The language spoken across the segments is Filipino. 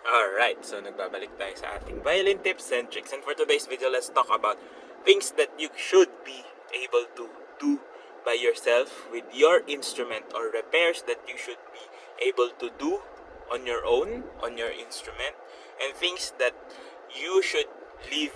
Alright, so nagbabalik tayo sa ating violin tips and tricks. And for today's video, let's talk about things that you should be able to do by yourself with your instrument, or repairs that you should be able to do on your own, on your instrument, and things that you should leave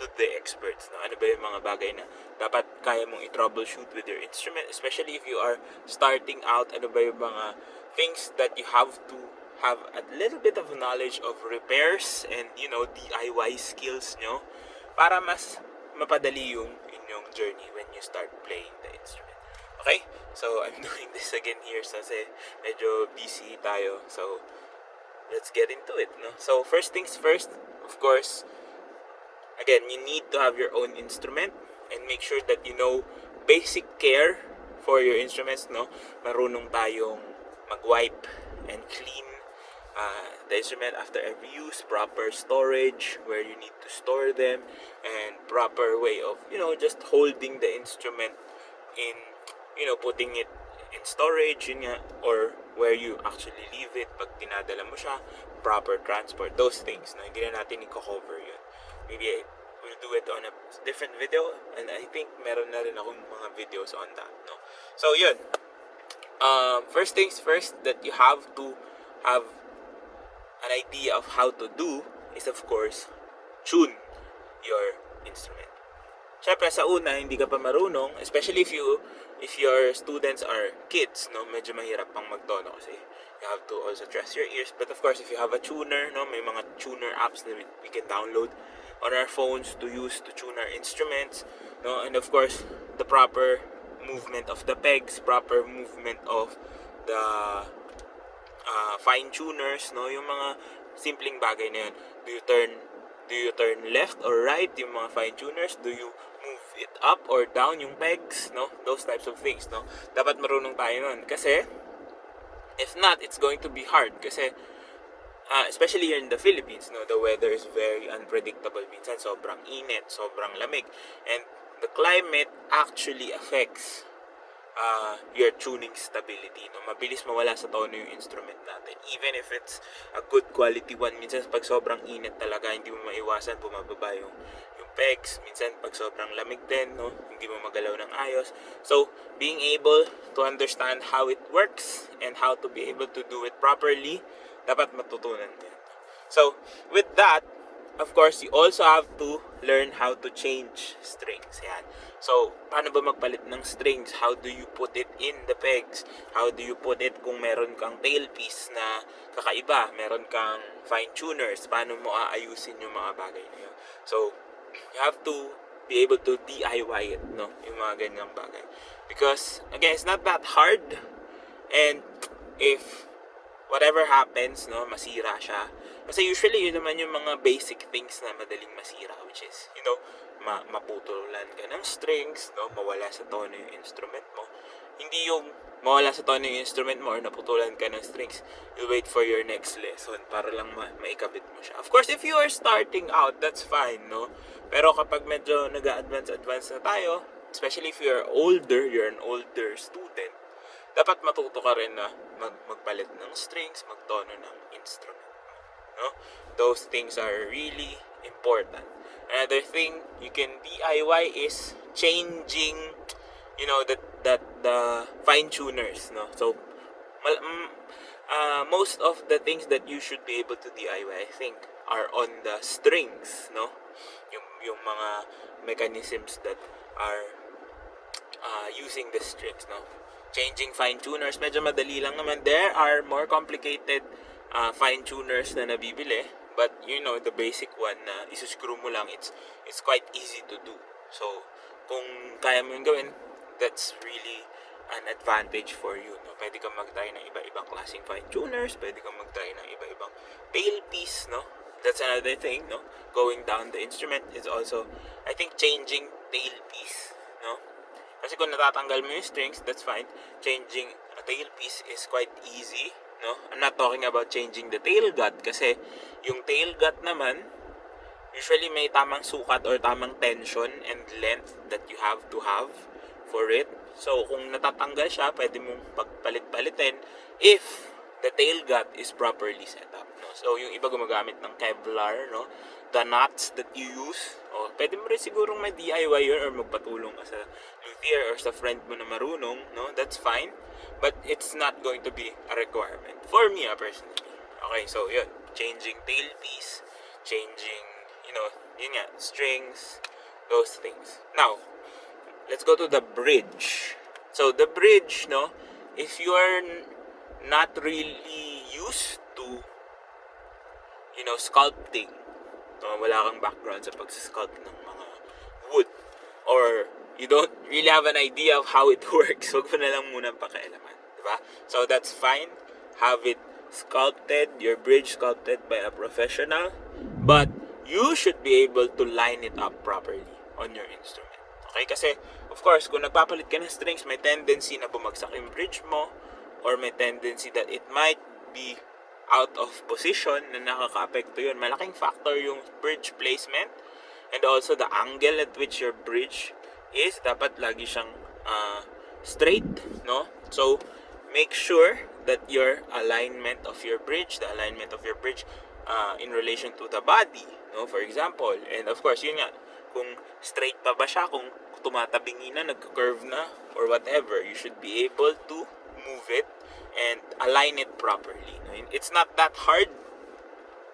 to the experts. No? Ano ba yung mga bagay na dapat kaya mong i-troubleshoot with your instrument, especially if you are starting out? Ano ba yung mga things that you have to have a little bit of knowledge of repairs and DIY skills nyo para mas mapadali yung inyong journey when you start playing the instrument. Okay? So, I'm doing this again here kasi medyo busy tayo. So, let's get into it, no? So, first things first, of course, again, you need to have your own instrument and make sure that you know basic care for your instruments, no? Marunong tayong mag-wipe and clean the instrument after every use, proper storage where you need to store them, and proper way of just holding the instrument in putting it in storage, yun nga, or where you actually leave it pag dinadala mo siya, proper transport, those things, no? Hindi na natin i-cover yun. Maybe we'll do it on a different video, and I think meron na rin akong mga videos on that, no? So yun, first things first that you have to have an idea of how to do is, of course, tune your instrument. Syempre, sa una, hindi ka pa marunong, especially if your students are kids, no, medyo mahirap pang magtono kasi you have to also dress your ears. But of course, if you have a tuner, no, may mga tuner apps that we can download on our phones to use to tune our instruments, no, and of course, the proper movement of the pegs, proper movement of the fine tuners, no, yung mga simpleng bagay na yun. Do you turn left or right, yung mga fine tuners? Do you move it up or down yung pegs, no? Those types of things, no? Dapat marunong tayo nun. Kasi if not, it's going to be hard. Kasi especially here in the Philippines, no, the weather is very unpredictable. Minsan sobrang init, sobrang lamig, and the climate actually affects your tuning stability, no? Mabilis mawala sa tono yung instrument natin, even if it's a good quality one. Minsan pag sobrang init talaga, hindi mo maiwasan, bumababa yung pegs. Minsan pag sobrang lamig din, no, hindi mo magalaw ng ayos. So being able to understand how it works and how to be able to do it properly, dapat matutunan din. So with that, of course, you also have to learn how to change strings. Yan. So, paano ba magpalit ng strings? How do you put it in the pegs? How do you put it kung meron kang tailpiece na kakaiba? Meron kang fine tuners? Paano mo aayusin yung mga bagay na yun? So, you have to be able to DIY it, no? Yung mga ganyang bagay. Because, again, it's not that hard. And if whatever happens, no, masira siya. Kasi usually, yun naman yung mga basic things na madaling masira, which is, maputulan ka ng strings, no, mawala sa tono yung instrument mo. Hindi yung mawala sa tono yung instrument mo or naputulan ka ng strings, you wait for your next lesson para lang maikabit mo siya. Of course, if you are starting out, that's fine, no? Pero kapag medyo nag-advance na tayo, especially if you're an older student, dapat matuto ka rin na magpalit ng strings, magtono ng instrument, no? Those things are really important. Another thing you can DIY is changing, the fine tuners, no? So most of the things that you should be able to DIY, I think, are on the strings, no? Yung mga mechanisms that are using the strings, no? Changing fine tuners, medyo madali lang naman. There are more complicated fine tuners na nabibili, but the basic one na isuscrew mo lang, it's quite easy to do. So kung kaya mo yung gawin, that's really an advantage for you, no? Pwede kang mag-try ng iba-ibang klaseng fine tuners, pwede kang mag-try ng iba-ibang tailpiece, no? That's another thing, no? Going down the instrument is also, I think, changing tailpiece, no? Kasi kung natatanggal mo yung strings, that's fine. Changing a tailpiece is quite easy, no? I'm not talking about changing the tail gut, kasi yung tail gut naman, usually may tamang sukat or tamang tension and length that you have to have for it. So kung natatanggal siya, pwede mong pagpalit-palitin if the tail gut is properly set up, no? no? So yung iba gumagamit ng Kevlar, no? The knots that you use, pwede mo rin sigurong may DIY yun or magpatulong ka sa luthier or sa friend mo na marunong, no? That's fine, but it's not going to be a requirement for me, personally. Okay, so yun, changing tailpiece, changing, yun nga, strings, those things. Now, let's go to the bridge. So the bridge, no, if you are not really used to, sculpting, wala kang background sa pag-sculpt ng mga wood, or you don't really have an idea of how it works, wag mo na lang muna pakialaman, diba? So that's fine. Have it sculpted, your bridge sculpted by a professional, but you should be able to line it up properly on your instrument. Okay? Kasi, of course, kung nagpapalit ka ng strings, may tendency na bumagsak yung bridge mo, or may tendency that it might be out of position na nakaka-apekto yun. Malaking factor yung bridge placement, and also the angle at which your bridge is. Dapat lagi siyang straight, no? So, make sure that your alignment of your bridge, in relation to the body, no? For example, and of course, yun nga, kung straight pa ba siya, kung tumatabingi na, nagka-curve na, or whatever, you should be able to move it and align it properly. It's not that hard.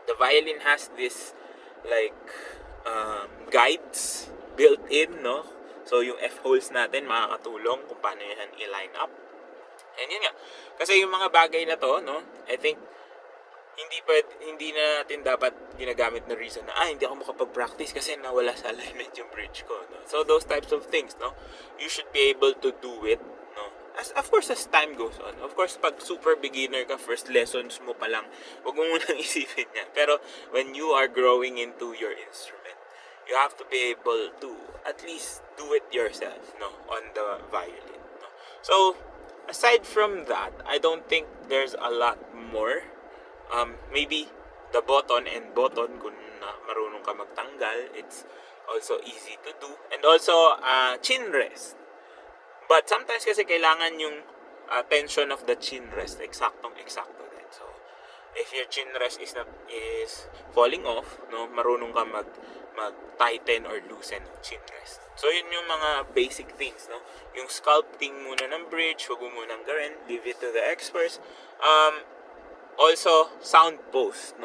The violin has this guides built in, no? So yung F-holes natin makakatulong kung paano yan i-line up. And yun nga, kasi yung mga bagay na to, no, I think hindi na natin dapat ginagamit na reason na hindi ako makapag-practice kasi nawala sa alignment yung bridge ko, no? So those types of things, no, you should be able to do it, no, of course as time goes on. Of course, pag super beginner ka, first lessons mo pa lang, wag mo munang isipin yan. Pero when you are growing into your instrument, you have to be able to at least do it yourself, no, on the violin, no? So aside from that, I don't think there's a lot more. Maybe the button kung marunong ka magtanggal, it's also easy to do. And also chin rest. But sometimes kasi kailangan yung tension of the chin rest eksaktong din. So if your chin rest is falling off, no, marunong ka mag-tighten or loosen ng chin rest. So yun yung mga basic things, no. Yung sculpting muna ng bridge, wag mo munang gawin, leave it to the experts. Also, sound post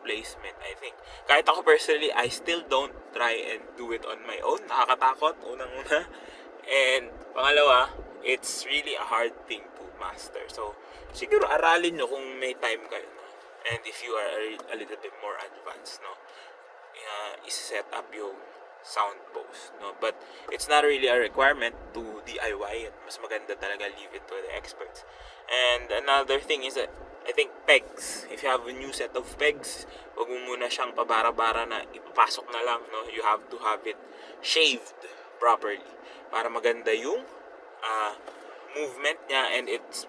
placement, I think. Kahit ako personally, I still don't try and do it on my own. Nakakatakot, unang-una. And pangalawa, it's really a hard thing to master. So, siguro aralin nyo kung may time kayo, no? And if you are a little bit more advanced, no, is-set up yung sound post, no? But it's not really a requirement to DIY. Mas maganda talaga leave it to the experts. And another thing is that I think pegs. If you have a new set of pegs, wag mo muna siyang pabara-bara na ipapasok na lang, no? You have to have it shaved properly para maganda yung movement niya and it's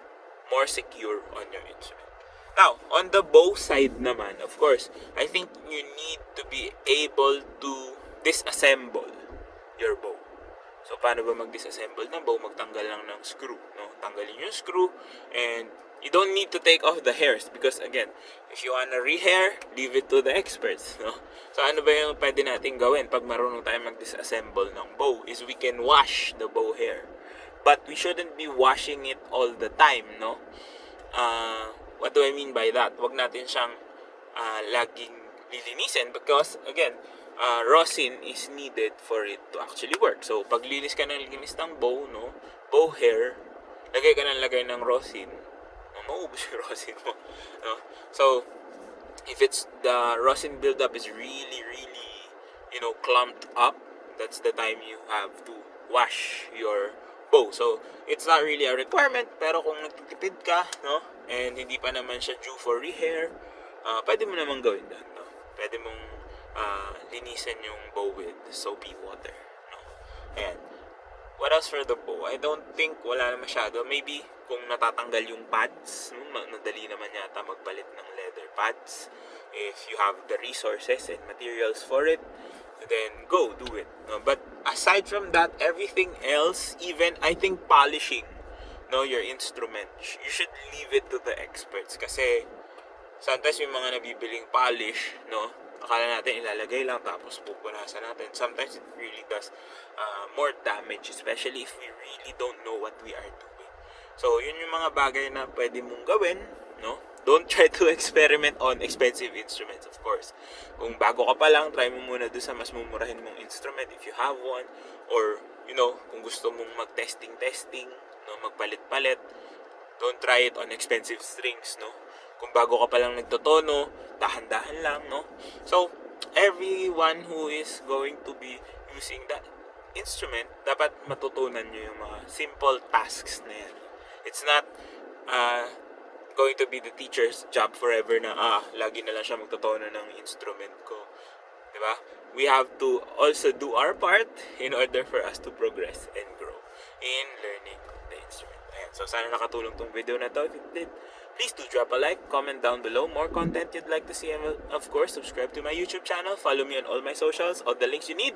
more secure on your instrument. Now, on the bow side naman, of course, I think you need to be able to disassemble your bow. So, paano ba mag-disassemble ng bow? Magtanggal lang ng screw, no? Tanggalin yung screw, and you don't need to take off the hairs because, again, if you wanna rehair, leave it to the experts, no? So, ano ba yung pwede natin gawin pag marunong tayo mag-disassemble ng bow is we can wash the bow hair. But we shouldn't be washing it all the time, no? What do I mean by that? Wag natin siyang laging lilinisin because, again, rosin is needed for it to actually work. So, pag linis ka ng linis ng bow, no, bow hair, lagay ka ng lagay ng rosin, maubos yung rosin mo, no? So, if it's the rosin buildup is really, clumped up, that's the time you have to wash your bow. So, it's not really a requirement, pero kung nagtitipid ka, no, and hindi pa naman siya due for rehair, pwede mo naman gawin doon, no? Pwede mong linisan yung bow with soapy water, no? And what else for the bow? I don't think wala na masyado. Maybe kung natatanggal yung pads, nadali naman yata magpalit ng leather pads. If you have the resources and materials for it, then go do it, no? But aside from that, everything else, even I think polishing, no, your instrument, you should leave it to the experts kasi Sometimes may mga nabibiling polish, no? Akala natin ilalagay lang tapos pupunasan natin. Sometimes it really does more damage, especially if we really don't know what we are doing. So, yun yung mga bagay na pwede mong gawin, no? Don't try to experiment on expensive instruments, of course. Kung bago ka pa lang, try mo muna doon sa mas mumurahin mong instrument if you have one. Or, kung gusto mong mag-testing, no? Magpalit-palit. Don't try it on expensive strings, no? Kung bago ka pa lang nagtotono, dahan-dahan lang, no? So, everyone who is going to be using that instrument, dapat matutunan nyo yung mga simple tasks na yan. It's not going to be the teacher's job forever na lagi na lang siya magtotono ng instrument ko. Diba? We have to also do our part in order for us to progress and grow in learning the instrument. Ayan. So, sana nakatulong tong video na to. If it did, please do drop a like, comment down below more content you'd like to see, and of course, subscribe to my YouTube channel. Follow me on all my socials, all the links you need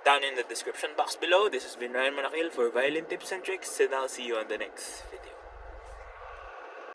down in the description box below. This has been Ryan Monakil for Violin Tips and Tricks, and I'll see you on the next video.